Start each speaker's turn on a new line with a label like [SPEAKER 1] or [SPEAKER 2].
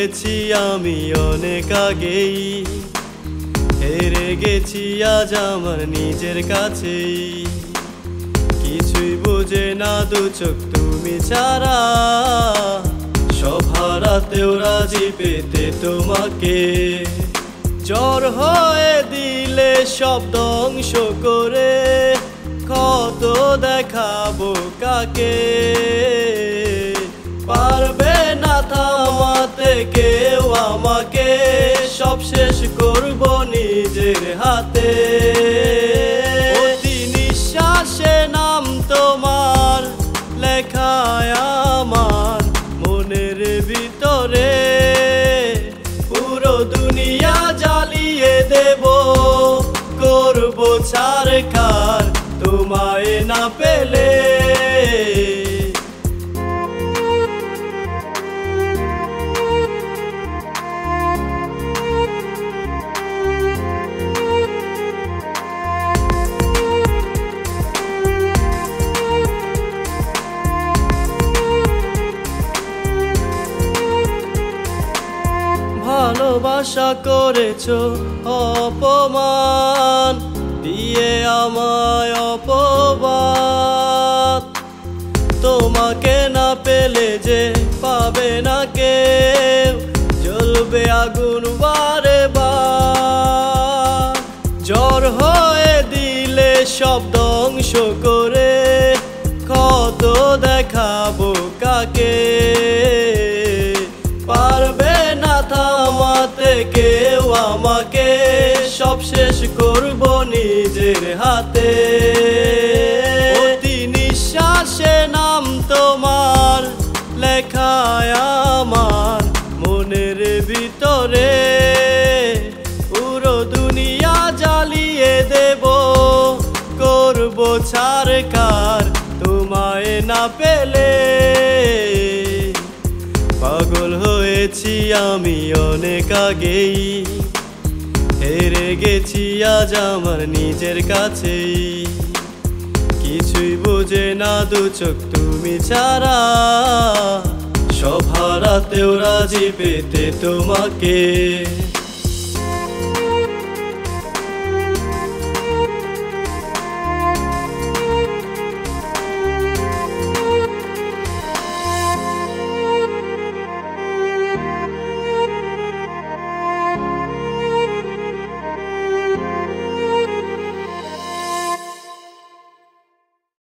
[SPEAKER 1] হয়েছি আমি অনেক আগেই, হেরে গেছি আজ আমার নিজের কাছেই। কিছুই বোঝে না দু চোখ তুমি ছাড়া, সব হারাতেও রাজি পেতে তোমাকে। জ্বর হয়ে দিলে সব ধ্বংস করে, কত দেখাবো কাকে। পারবে না থামাতে কেউ আমাকে, সব শেষ করব নিজের হাতে। প্রতি নিঃশ্বাসে নাম তোমার লেখায় আমার মনের ভিতরে। পুরো দুনিয়া জ্বালিয়ে দেব, করব ছারখার তোমায় না পেলে। ভালোবাসা করেছো অপমান, দিয়ে আমায় অপবাদ। তোমাকে না পেলে যে পাবে না কেউ, জ্বলবে আগুন বারে বার। জ্বর হয়ে দিলে সব ধ্বংস করে, কত দেখাবো কাকে। পারবে না থামাতে কেউ আমাকে, সব শেষ করব নিজের হাতে। প্রতি নিঃশ্বাসে নাম তোমার লেখায় আমার মনের ভিতরে। পুরো দুনিয়া জ্বালিয়ে দেব, করব ছারখার তোমায় না পেলে। পাগল হয়েছি আমি অনেক আগেই, হেরে গেছি আজ আমার নিজের কাছেই। কিছুই বোঝে না দু চোখ তুমি ছাড়া, সব হারাতেও রাজি পেতে তোমাকে।